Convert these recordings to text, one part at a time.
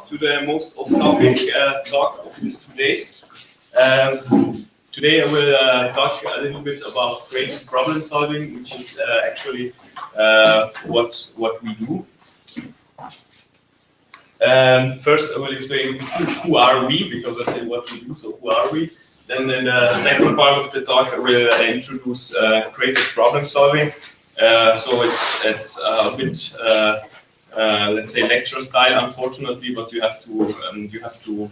to the most off-topic talk of these 2 days. Today I will talk a little bit about creative problem solving, which is actually what we do. First, I will explain who are we, because I said what we do, so who are we. Then in the second part of the talk, I will introduce creative problem solving. So it's a bit, let's say, lecture style, unfortunately, but you have to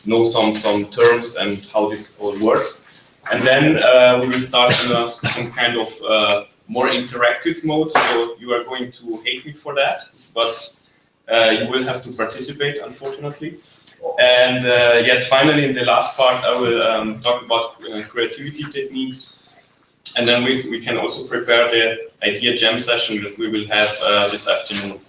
know some terms and how this all works. And then we will start in some kind of more interactive mode. So you are going to hate me for that, but you will have to participate, unfortunately. And yes, finally, in the last part, I will talk about creativity techniques. And then we can also prepare the idea jam session that we will have this afternoon.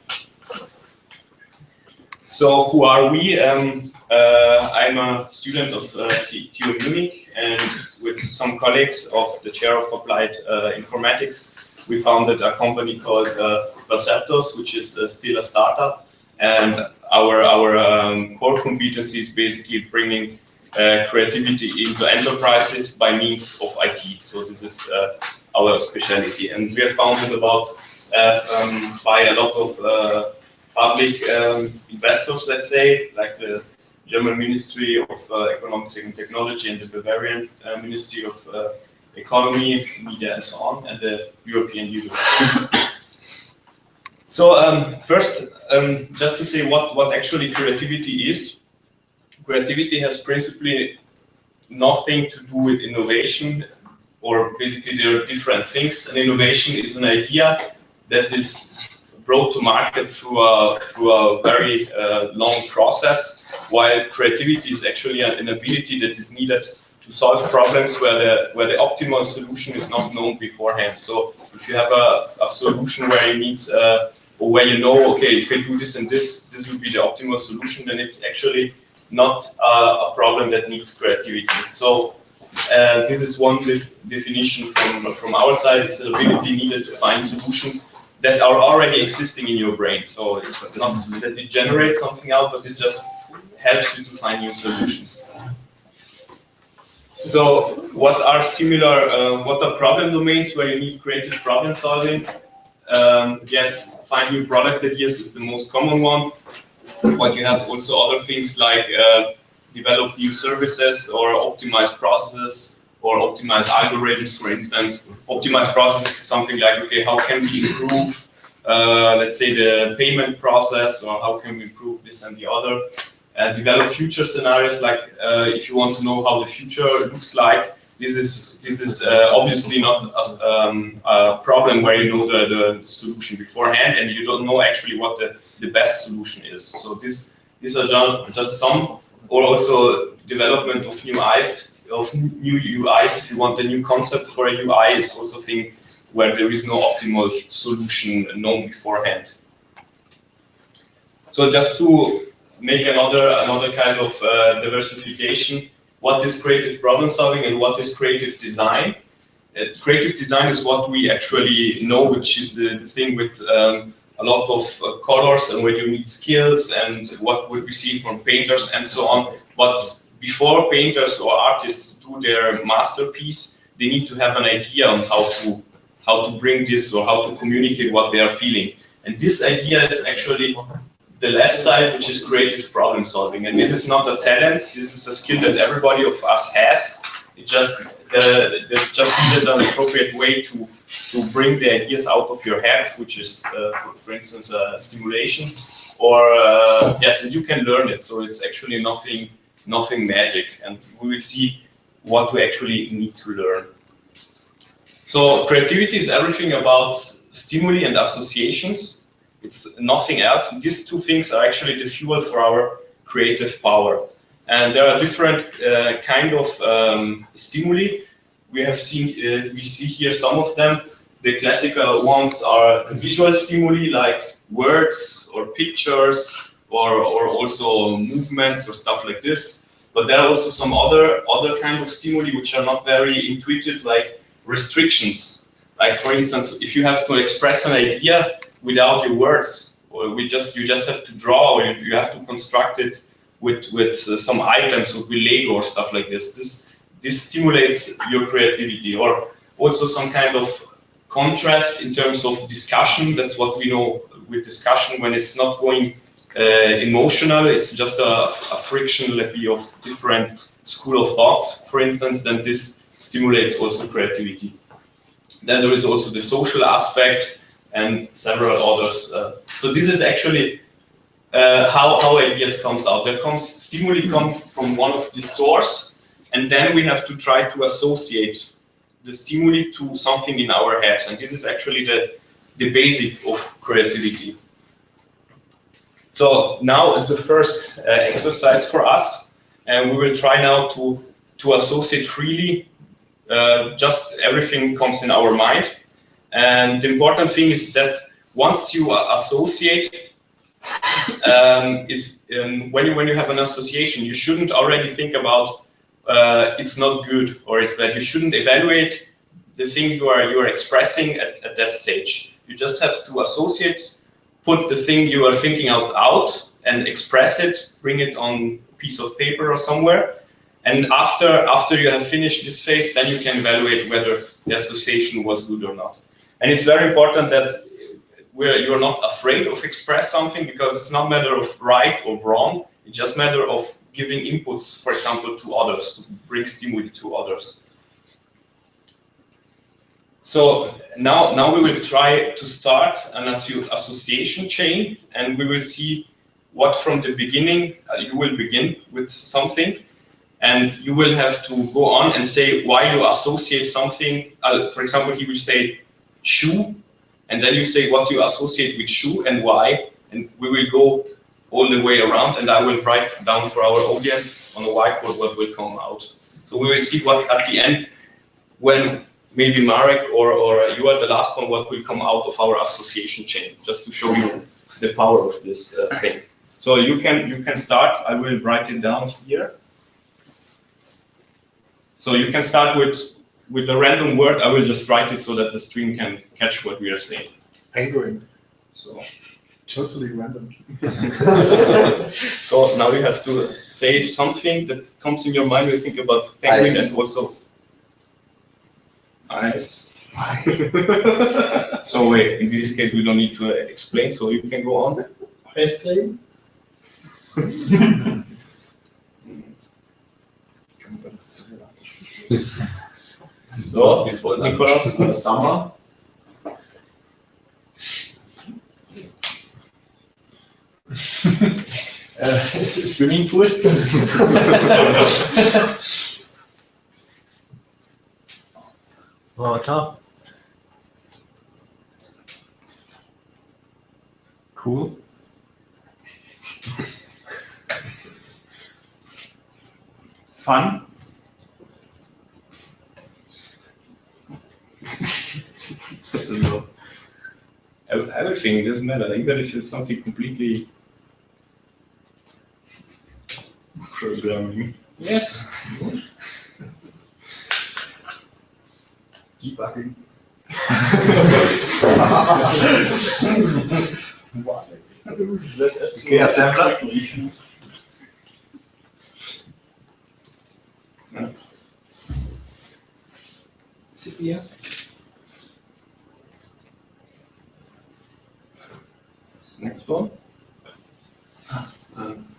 So who are we? I'm a student of TU Munich, and with some colleagues of the chair of applied informatics, we founded a company called Brocco, which is still a startup. And our core competency is basically bringing creativity into enterprises by means of IT. So this is our specialty, and we are founded about by a lot of public investors, let's say, like the German Ministry of Economics and Technology and the Bavarian Ministry of Economy, Media, and so on, and the European Union. So first, just to say what actually creativity is. Creativity has principally nothing to do with innovation, or basically there are different things. An innovation is an idea that is brought to market through a very long process, while creativity is actually an ability that is needed to solve problems where the optimal solution is not known beforehand. So if you have a solution where you need or where you know, okay, if I do this and this will be the optimal solution, then it's actually not a problem that needs creativity. So this is one definition from our side. It's the ability needed to find solutions that are already existing in your brain. So it's not that it generates something out, but it just helps you to find new solutions. So what are what are problem domains where you need creative problem solving? Yes, find new product ideas is the most common one. But you have also other things like develop new services or optimize processes or optimize algorithms, for instance. Optimize processes is something like, okay, how can we improve, let's say, the payment process, or how can we improve this and the other. Develop future scenarios, like if you want to know how the future looks like. This is obviously not a problem where you know the solution beforehand and you don't know actually what the best solution is. So these are just some, or also development of new UIs. If you want a new concept for a UI, is also things where there is no optimal solution known beforehand. So just to make another kind of diversification. What is creative problem solving and what is creative design? Creative design is what we actually know, which is the thing with a lot of colors and where you need skills and what would we see from painters and so on. But before painters or artists do their masterpiece, they need to have an idea on how to bring this or how to communicate what they are feeling. And this idea is actually the left side, which is creative problem solving. And this is not a talent, this is a skill that everybody of us has. It just, there's just needed an appropriate way to bring the ideas out of your head, which is, for instance, stimulation. Or, yes, and you can learn it, so it's actually nothing magic. And we will see what we actually need to learn. So creativity is everything about stimuli and associations. It's nothing else. These two things are actually the fuel for our creative power. And there are different kind of stimuli. We see here some of them. The classical ones are the visual stimuli, like words or pictures, or also movements or stuff like this. But there are also some other kind of stimuli which are not very intuitive, like restrictions. Like, for instance, if you have to express an idea without your words, or you just have to draw, or you have to construct it with some items, with Lego or stuff like this. This stimulates your creativity, or also some kind of contrast in terms of discussion. That's what we know with discussion, when it's not going emotional, it's just a friction, let's be, of different school of thoughts, for instance, then this stimulates also creativity. Then there is also the social aspect and several others. So this is actually how ideas comes out. Stimuli come from one of the source, and then we have to try to associate the stimuli to something in our heads, and this is actually the basic of creativity. So now it's the first exercise for us, and we will try now to associate freely. Just everything comes in our mind, and the important thing is that once you associate, when you have an association, you shouldn't already think about it's not good or it's bad. You shouldn't evaluate the thing you are expressing at that stage. You just have to associate, put the thing you are thinking out and express it, bring it on a piece of paper or somewhere. And after you have finished this phase, then you can evaluate whether the association was good or not. And it's very important that you're not afraid of express something, because it's not a matter of right or wrong. It's just a matter of giving inputs, for example, to others, to bring stimuli to others. So now we will try to start an association chain, and we will see what from the beginning you will begin with something, and you will have to go on and say why you associate something. For example, he will say shoe, and then you say what you associate with shoe and why, and we will go all the way around, and I will write down for our audience on the whiteboard what will come out. So we will see what at the end, when maybe Marek or you are the last one, what will come out of our association chain, just to show you the power of this thing. So you can start. I will write it down here. So you can start with a random word. I will just write it so that the stream can catch what we are saying. Penguin. So totally random. So now you have to say something that comes in your mind when you think about penguin. Ice. And also ice. So wait, in this case we don't need to explain, so you can go on. Ice cream. So, Nicolas, summer. Swimming pool. Water. Cool. Fun. No. Everything, doesn't matter, even if it's something completely programming. Yes. Debugging. That's okay, assembler. Sepia. Next one.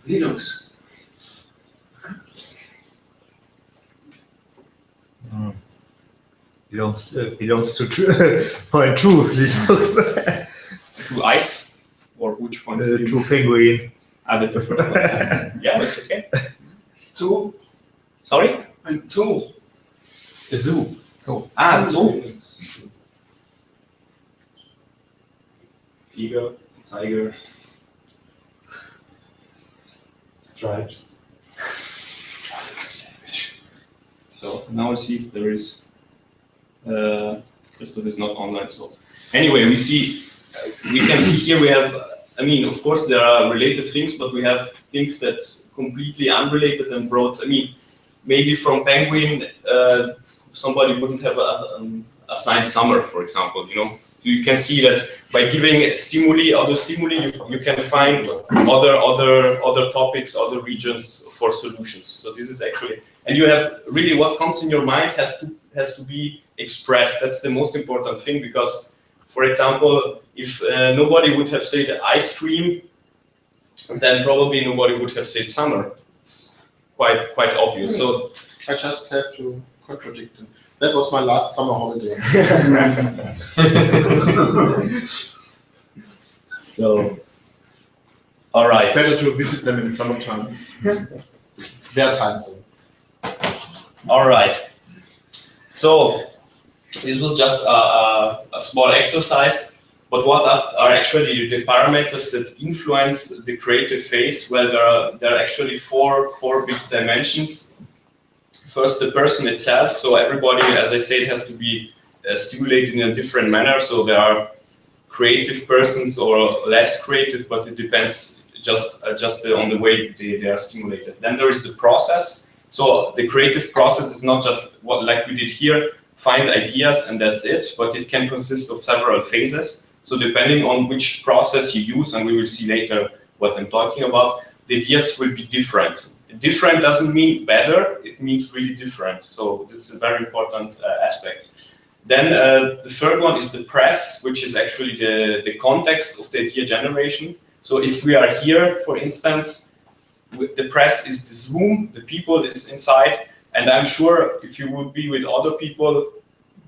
Linux. Belongs to point two. Linux. To ice, or which one? To penguin. The first one. Yeah, it's okay. Zoo. Sorry? And zoo. A zoo. So. Zoo. Tiger. Stripes. So now I see if there is. Christoph is not online. So anyway, we can see here we have. I mean, of course there are related things, but we have things that completely unrelated and brought. I mean, maybe from penguin, somebody wouldn't have assigned summer, for example. You know, you can see that by giving stimuli, other stimuli, you can find other topics, other regions for solutions. So this is actually, and you have really what comes in your mind has to be expressed. That's the most important thing, because, for example, if nobody would have said ice cream, then probably nobody would have said summer. It's quite obvious. So I just have to contradict him. That was my last summer holiday. So, all right. It's better to visit them in summertime. Their time zone. All right. So this was just a small exercise. But what are actually the parameters that influence the creative phase? Well, there are actually four big dimensions. First, the person itself. So everybody, as I said, has to be stimulated in a different manner. So there are creative persons or less creative, but it depends just on the way they are stimulated. Then there is the process. So the creative process is not just what, like we did here, find ideas and that's it, but it can consist of several phases. So depending on which process you use, and we will see later what I'm talking about, the ideas will be different. Different doesn't mean better, it means really different. So this is a very important aspect. Then the third one is the press, which is actually the context of the idea generation. So if we are here, for instance, the press is this room, the people is inside, and I'm sure if you would be with other people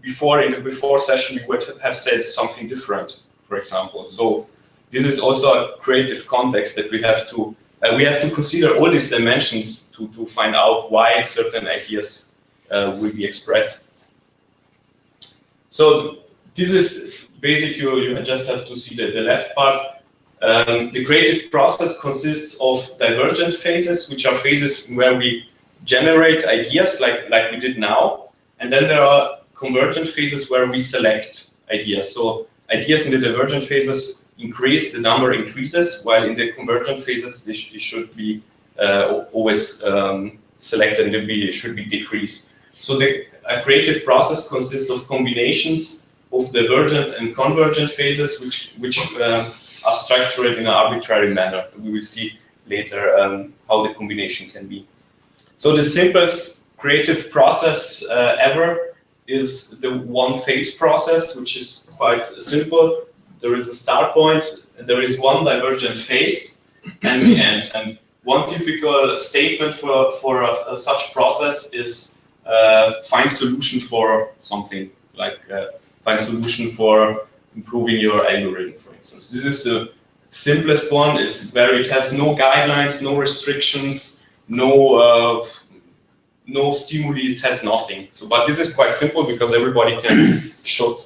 in the before session, you would have said something different, for example. So this is also a creative context that we have to consider all these dimensions to find out why certain ideas will be expressed. So this is basically, you just have to see the left part. The creative process consists of divergent phases, which are phases where we generate ideas like we did now. And then there are convergent phases where we select ideas. So ideas in the divergent phases increase, the number increases, while in the convergent phases, this should be always selected and it should be decreased. So a creative process consists of combinations of divergent and convergent phases, which are structured in an arbitrary manner. We will see later how the combination can be. So the simplest creative process ever is the one-phase process, which is quite simple. There is a start point, there is one divergent phase, and the end. And one typical statement for such process is find solution for something, like find solution for improving your algorithm, for instance. This is the simplest one. It has no guidelines, no restrictions, no stimuli, it has nothing. So, but this is quite simple because everybody can shoot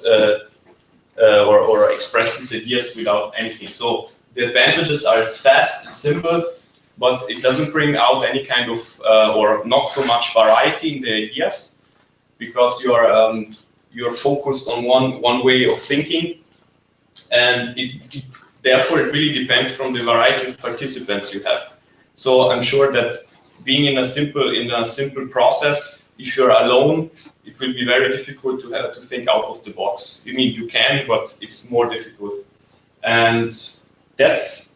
or express his ideas without anything. So the advantages are it's fast, it's simple, but it doesn't bring out any kind of or not so much variety in the ideas, because you're focused on one way of thinking, and therefore it really depends from the variety of participants you have. So I'm sure that being in a simple process, if you're alone, it will be very difficult to think out of the box. I mean, you can, but it's more difficult. And that's,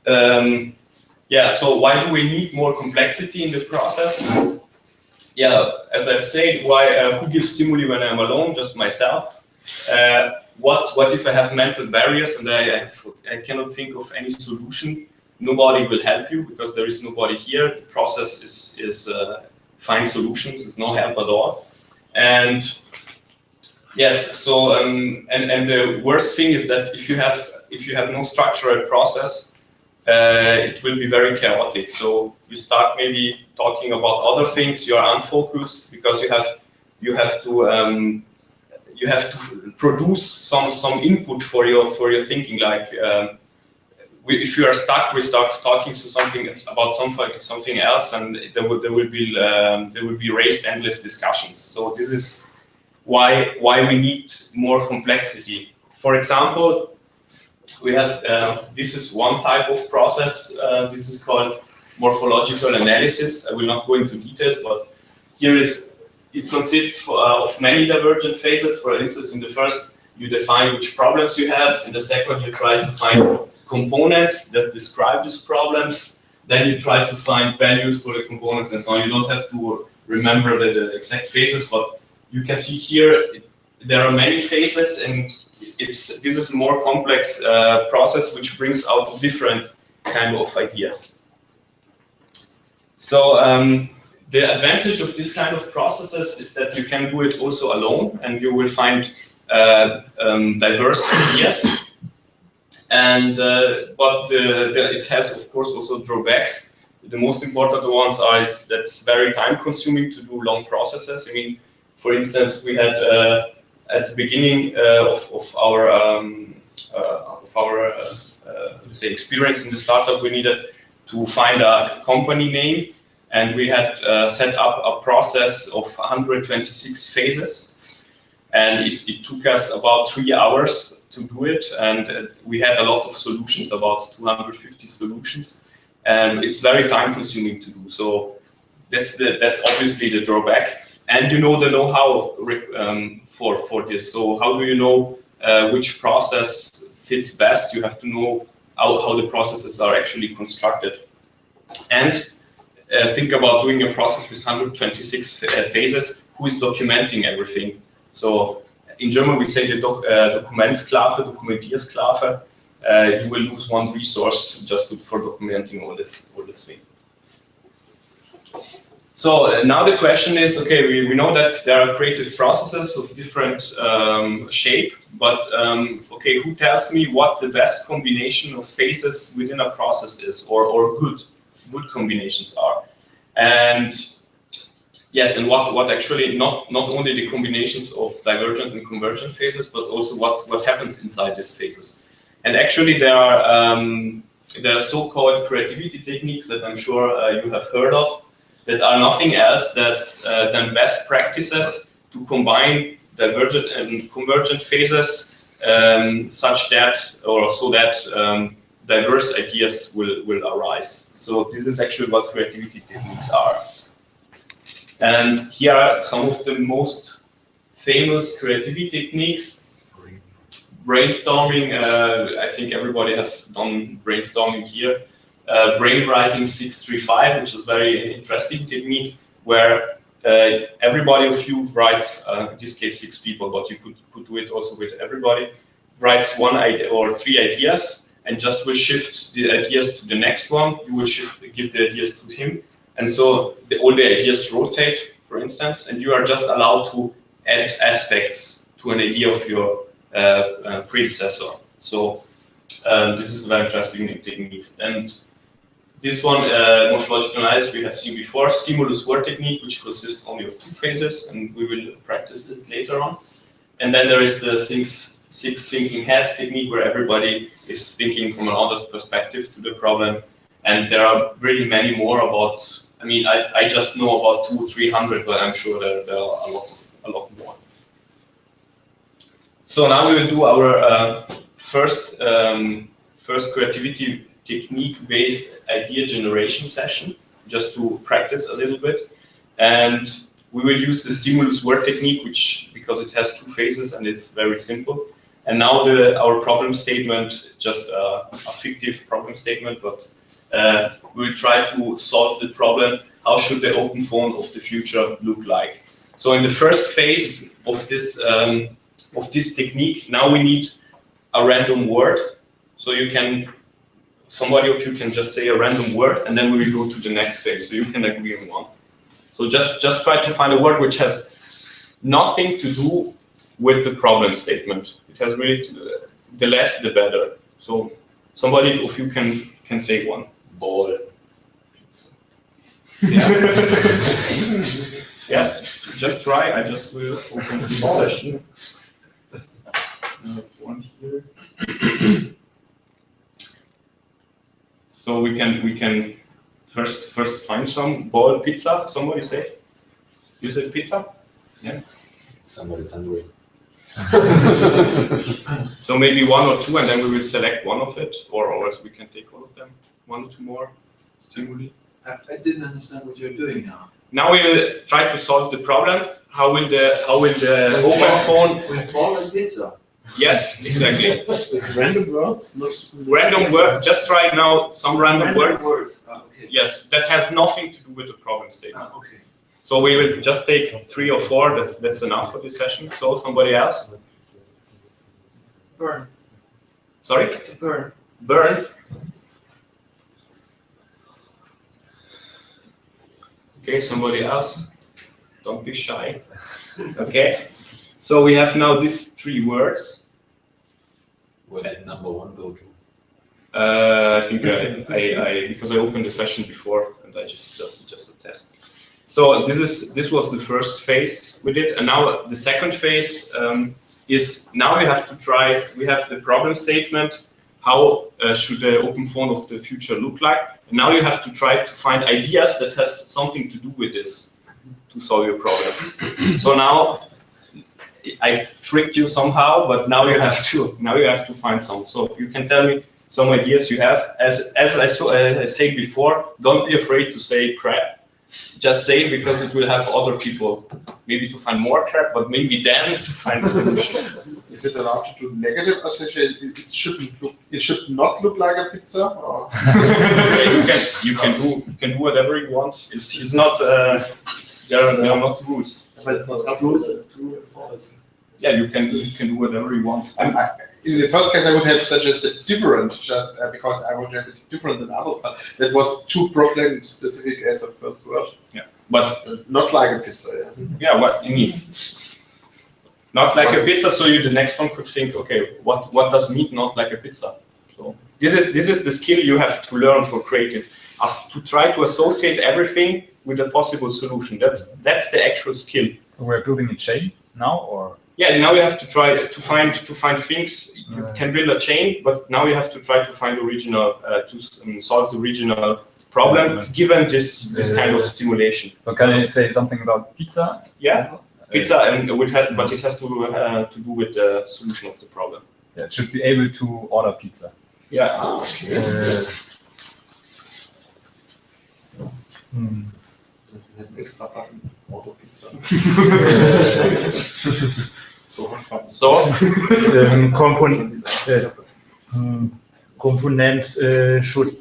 yeah, so why do we need more complexity in the process? Yeah, as I've said, who gives stimuli when I'm alone? Just myself. What if I have mental barriers and I cannot think of any solution? Nobody will help you because there is nobody here. The process is find solutions, is no help at all. And yes, so and the worst thing is that if you have no structured process, it will be very chaotic. So you start maybe talking about other things. You are unfocused because you have to produce some input for your thinking. Like if you are stuck, we start talking to about something else, and there will be raised endless discussions. So this is why we need more complexity. For example, we have this is one type of process. This is called morphological analysis. I will not go into details, but here it consists of many divergent phases. For instance, in the first you define which problems you have. In the second, you try to find components that describe these problems. Then you try to find values for the components and so on. You don't have to remember the exact phases, but you can see here there are many phases, and this is a more complex process which brings out different kind of ideas. So the advantage of this kind of processes is that you can do it also alone, and you will find diverse ideas. And but it has, of course, also drawbacks. The most important ones are that's very time-consuming to do long processes. I mean, for instance, we had at the beginning of our say experience in the startup, we needed to find a company name, and we had set up a process of 126 phases, and it took us about 3 hours to do it, and we had a lot of solutions, about 250 solutions, and it's very time-consuming to do. So that's obviously the drawback, and you know the know-how for this. So how do you know which process fits best? You have to know how the processes are actually constructed, and think about doing a process with 126 phases. Who is documenting everything? So in German we say the Dokumentiersklave. You will lose one resource just for documenting all this thing. So now the question is, okay, we know that there are creative processes of different shape, but okay, who tells me what the best combination of phases within a process is, or good combinations are? And yes, and what actually not only the combinations of divergent and convergent phases, but also what happens inside these phases. And actually there are so-called creativity techniques that I'm sure you have heard of, that are nothing else than best practices to combine divergent and convergent phases such that, or so that diverse ideas will arise. So this is actually what creativity techniques are. And here are some of the most famous creativity techniques. Brainstorming, I think everybody has done brainstorming here. Brainwriting 635, which is a very interesting technique, where everybody of you writes, in this case 6 people, but you could do it also with everybody, writes 1 idea or 3 ideas, and just will shift the ideas to the next one. You will give the ideas to him, and so all the ideas rotate, for instance, and you are just allowed to add aspects to an idea of your predecessor. So this is a very interesting technique. And this one, morphological analysis, we have seen before, stimulus word technique, which consists only of 2 phases, and we will practice it later on. And then there is the 6 thinking heads technique, where everybody is thinking from another perspective to the problem. And there are really many more about, I mean, I just know about 200 or 300, but I'm sure there are a lot more. So now we will do our first creativity technique-based idea generation session, just to practice a little bit. And we will use the stimulus word technique, which, because it has 2 phases and it's very simple. And now our problem statement, just a fictive problem statement, but we will try to solve the problem. How should the open phone of the future look like? So in the first phase of this technique, now we need a random word. So somebody of you can just say a random word, and then we will go to the next phase. So you can agree on one. So just try to find a word which has nothing to do with the problem statement. It has really the less the better. So somebody of you can say one. Ball. Yeah. Yeah. Just try. I just will open the session. One here. So we can first find some ball pizza. Somebody say. You said pizza? Yeah. Somebody's hungry. So maybe 1 or 2, and then we will select one of it, or else we can take all of them. 1 or 2 more stimuli. I didn't understand what you're doing now. Now we will try to solve the problem. How will the open phone? With ball and pizza. Yes, exactly. With random words? Random word. Just try now some random words. Okay. Yes, that has nothing to do with the problem statement. Okay. So we will just take 3 or 4. That's enough for this session. So somebody else? Burn. Sorry? Burn. Burn. Okay, somebody else? Don't be shy. Okay. So we have now these 3 words. Where did number 1 go to? I think I because I opened the session before and I just a test. So this was the first phase we did, and now the second phase is now we have to try. We have the problem statement. How should the open phone of the future look like? And now you have to try to find ideas that has something to do with this to solve your problems. So now I tricked you somehow, but now you have to find some. So you can tell me some ideas you have. As I said before, don't be afraid to say crap. Just say it because it will help other people maybe to find more crap, but maybe then to find solutions. Is it allowed to do negative association? It should not look like a pizza? Or? you can do whatever you want. It's not there are not rules. But it's not rules, it's true and false. Yeah, you can do whatever you want. In the first case, I would have suggested different, just because I would have it different than others. But that was too problem specific as a first word. Yeah, but not like a pizza. Yeah. Yeah, what you mean? Not like a pizza. So the next one could think, okay, what does mean not like a pizza? So this is the skill you have to learn for creative, as to try to associate everything with a possible solution. That's the actual skill. So we're building a chain now, or? Yeah, now you have to try to find things. You can build a chain, but now you have to try to find original to solve the original problem given this kind of stimulation. So can I say something about pizza? Yeah, pizza, and but it has to do with the solution of the problem. Yeah, it should be able to order pizza. Yeah. Extra button, Auto Pizza. So Components should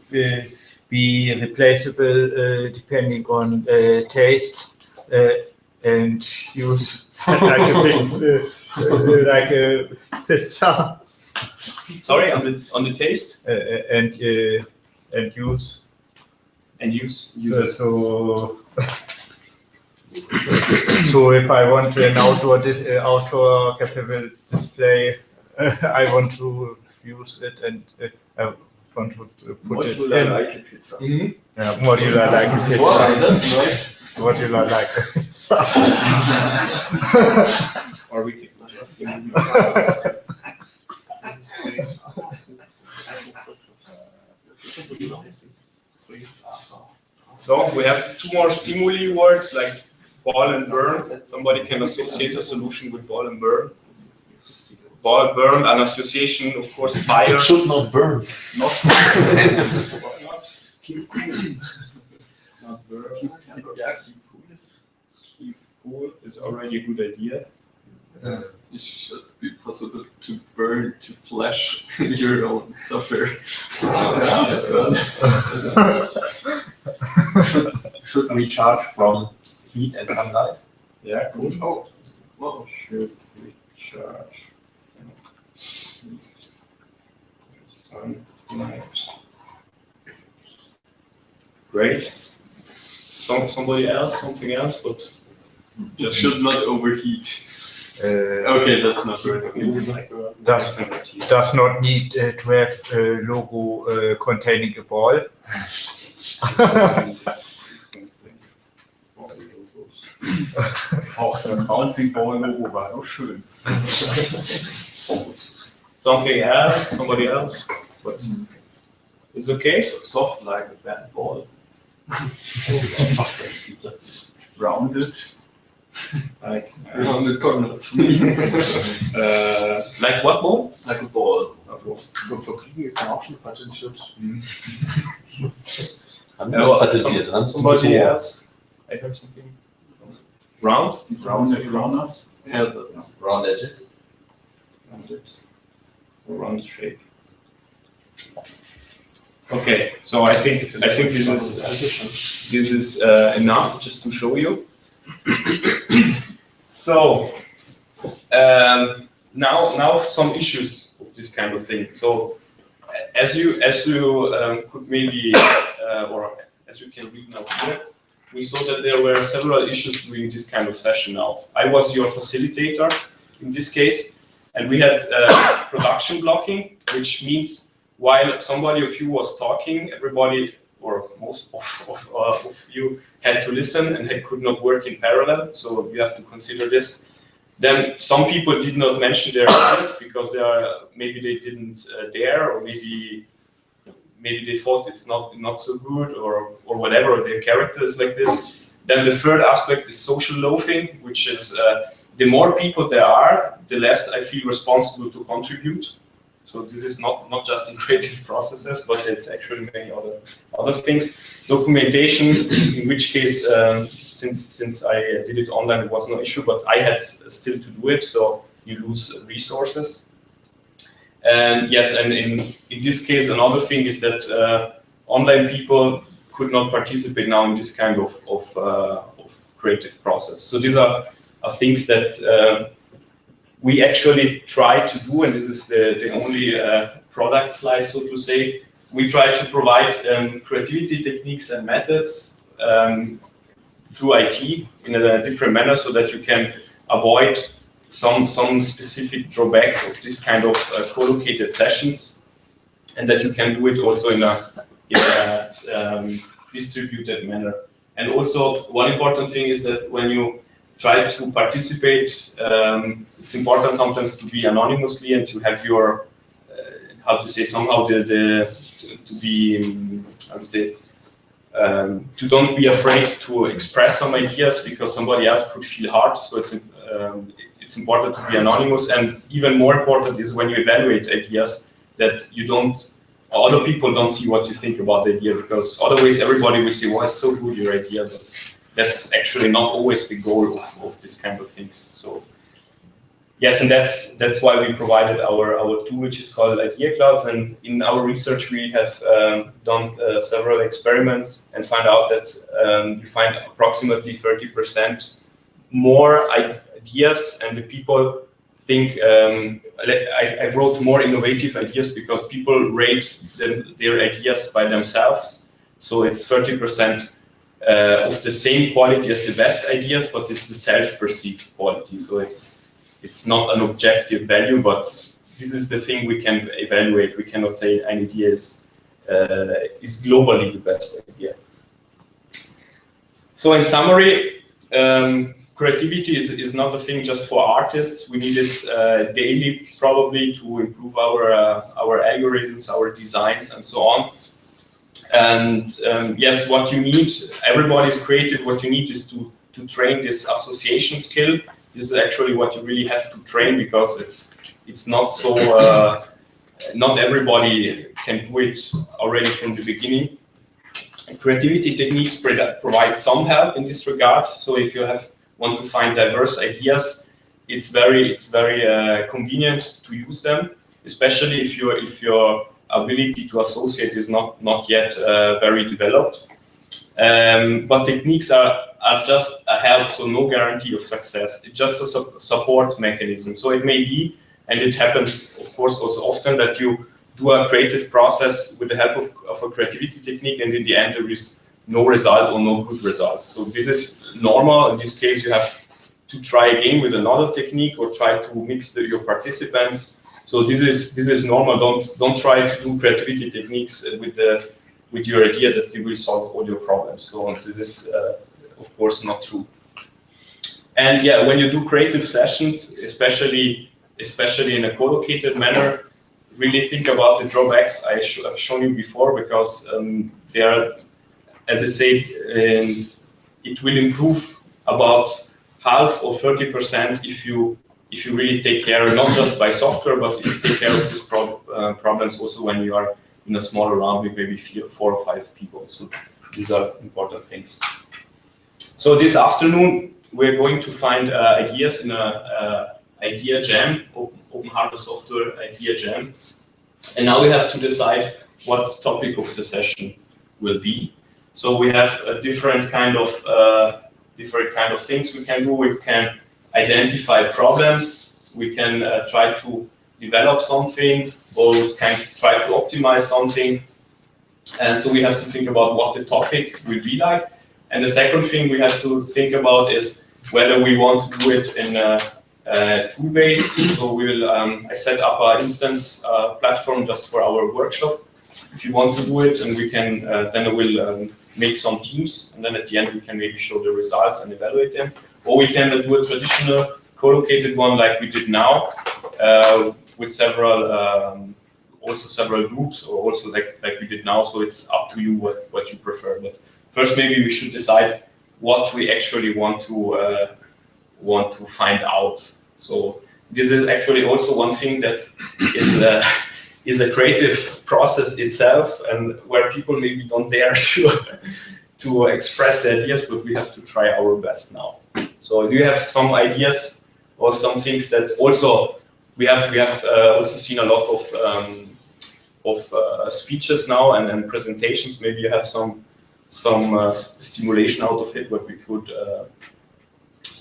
be replaceable depending on taste and use like a pizza. Sorry, on the taste and use. And use. So if I want an outdoor capable display, I want to use it and I want to put it in. Like a pizza. Mm-hmm. Yeah, modular like a pizza. Wow, that's nice. Modular like a pizza. Or we can. So we have 2 more stimuli words like ball and burn. Somebody can associate a solution with ball and burn. Ball, burn, an association, of course, fire. It should not burn. Not Keep burn. Keep cool is already a good idea. It should be possible to burn, to flash your own software. Should recharge from heat and sunlight. Yeah, cool. Oh, Wow. Should recharge. Sunlight. Great. Somebody else, something else, but Just should not overheat. Okay, that's not right. Does not need to have a logo containing a ball. Auch das Bouncing Ball Logo war so schön. Something else, somebody else, but it's okay. Soft like a bad ball. Rounded. Like Rounded corners. like what ball? Like a ball. für Kriegen ist ja auch schon patentiert. Haben wir das patentiert? Somebody else. I heard something. Round? Rounded rounders. Yeah, that's Round edges. round shape. Okay, so I think this is enough just to show you. So now some issues of this kind of thing. So as you could maybe or as you can read now here, we saw that there were several issues during this kind of session. Now I was your facilitator in this case, and we had production blocking, which means while somebody of you was talking, everybody or most of you had to listen and could not work in parallel. So you have to consider this. Then some people did not mention their ideas because maybe they didn't dare, or maybe they thought it's not so good, or whatever, or their character is like this. Then the third aspect is social loafing, which is the more people there are, the less I feel responsible to contribute. So this is not just in creative processes, but it's actually many other things. Documentation, in which case, since I did it online, it was no issue, but I had still to do it, so you lose resources. And yes, and in this case, another thing is that online people could not participate now in this kind of creative process. So these are things that we actually try to do, and this is the only product slide, so to say. We try to provide creativity techniques and methods through IT in a different manner, so that you can avoid some specific drawbacks of this kind of co-located sessions, and that you can do it also in a distributed manner. And also, one important thing is that when you try to participate, it's important sometimes to be anonymously and to have your, how to say, somehow to be, how to say, to don't be afraid to express some ideas because somebody else could feel hard. So it's important to be anonymous, and even more important is when you evaluate ideas that you don't, other people don't see what you think about the idea, because otherwise everybody will say, well, it's so good, your idea, but that's actually not always the goal of this kind of things. So yes, and that's why we provided our tool, which is called Idea Clouds. And in our research, we have done several experiments and found out that you find approximately 30% more ideas, and the people think, I wrote more innovative ideas because people rate their ideas by themselves. So it's 30% of the same quality as the best ideas, but it's the self-perceived quality. So it's not an objective value, but this is the thing we can evaluate. We cannot say an idea is globally the best idea. So in summary, creativity is not a thing just for artists. We need it daily, probably, to improve our algorithms, our designs, and so on. And yes, what you need, everybody is creative. What you need is to train this association skill. This is actually what you really have to train, because it's not so, not everybody can do it already from the beginning. And creativity techniques provide some help in this regard. So if you want to find diverse ideas, it's very convenient to use them, especially if your ability to associate is not yet very developed. But techniques are just a help, so no guarantee of success. It's just a support mechanism. So it may be, and it happens, of course, also often, that you do a creative process with the help of a creativity technique, and in the end there is no result or no good result. So this is normal. In this case, you have to try again with another technique, or try to mix your participants. So this is normal. Don't try to do creativity techniques with your idea that they will solve all your problems. So this is of course not true. And yeah, when you do creative sessions, especially in a co-located manner, really think about the drawbacks I've shown you before, because they are, as I said, it will improve about half or 30% if you really take care, not just by software, but if you take care of these problems also when you are in a smaller round with maybe 4 or 5 people. So these are important things. So this afternoon, we're going to find ideas in a idea jam, open Open Hardware Software Idea Jam. And now we have to decide what topic of the session will be. So we have a different kind of things we can do. We can identify problems. We can try to develop something, or we can try to optimize something. And so we have to think about what the topic will be like. And the second thing we have to think about is whether we want to do it in a tool-based. So we will, I set up an instance platform just for our workshop. If you want to do it, and we can, then I will make some teams, and then at the end we can maybe show the results and evaluate them. Or we can do a traditional co-located one like we did now, with several, also several groups, or also like we did now. So it's up to you what you prefer. But first, maybe we should decide what we actually want to find out. So this is actually also one thing that is a creative process itself, and where people maybe don't dare to express their ideas, but we have to try our best now. So do you have some ideas or some things that also we have also seen a lot of speeches now and presentations. Maybe you have some stimulation out of it, what we could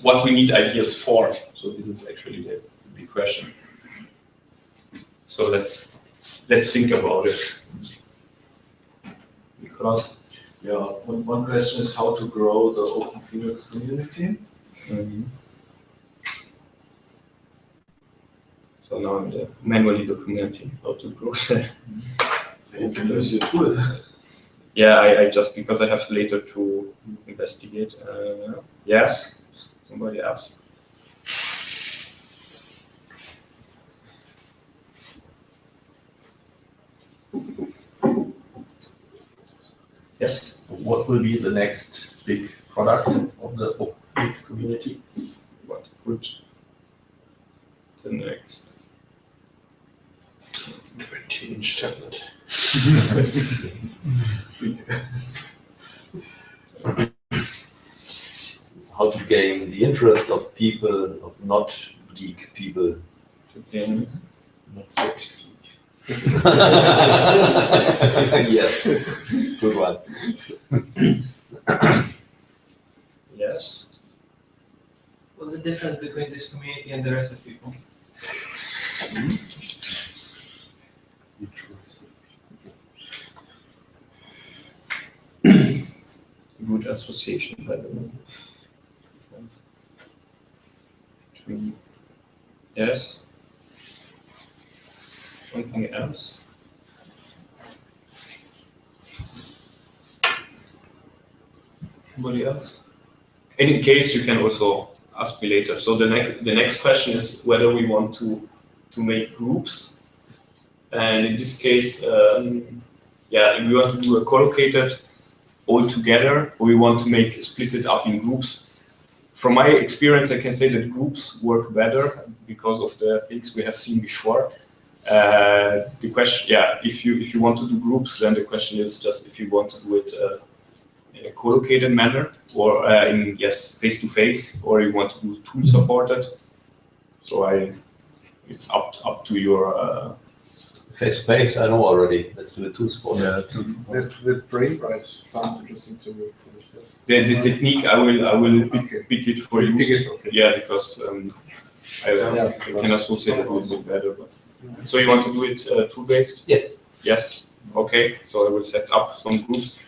what we need ideas for. So this is actually the big question. So let's think about it. Because one question is how to grow the Open Phoenix community. Mm-hmm. So now I'm manually documenting how to grow that. You can use your tool. Yeah, I just, because I have later to investigate. Yes, somebody else. Yes. What will be the next big product of the Open Phoenix community? What would the next? 20-inch tablet. How to gain the interest of people, of not geek people. Okay. Not geek. Yes, good one. Yes. What's the difference between this community and the rest of people? Good association, by the way. Yes. Something else. Anybody else? In case, you can also ask me later. So the next question is whether we want to make groups, and in this case, yeah, we want to do a co-located all together, or we want to split it up in groups. From my experience, I can say that groups work better because of the things we have seen before. The question, yeah, if you want to do groups, then the question is just if you want to do it in a co-located manner, or in face-to-face, or you want to do tool supported. So it's up to your. Face-to-face, I know already. Let's do a tool support. Yeah, The brain right sounds interesting to me. Yes. The technique, I will pick it for you. Pick it, okay. Yeah, because I can associate it a little bit better. But. So you want to do it tool-based? Yes. Yes. Okay. So I will set up some groups.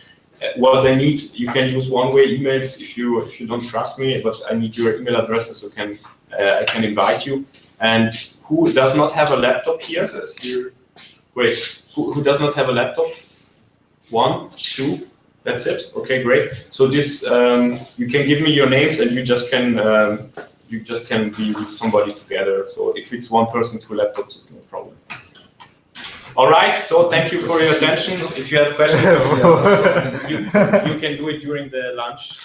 What I need, you can use one-way emails if you don't trust me, but I need your email addresses so I can invite you. And who does not have a laptop here? Wait, who does not have a laptop? 1, 2, that's it. Okay, great. So this you can give me your names, and you just can be with somebody together. So if it's one person, 2 laptops, it's no problem. All right. So thank you for your attention. If you have questions, you can do it during the lunch.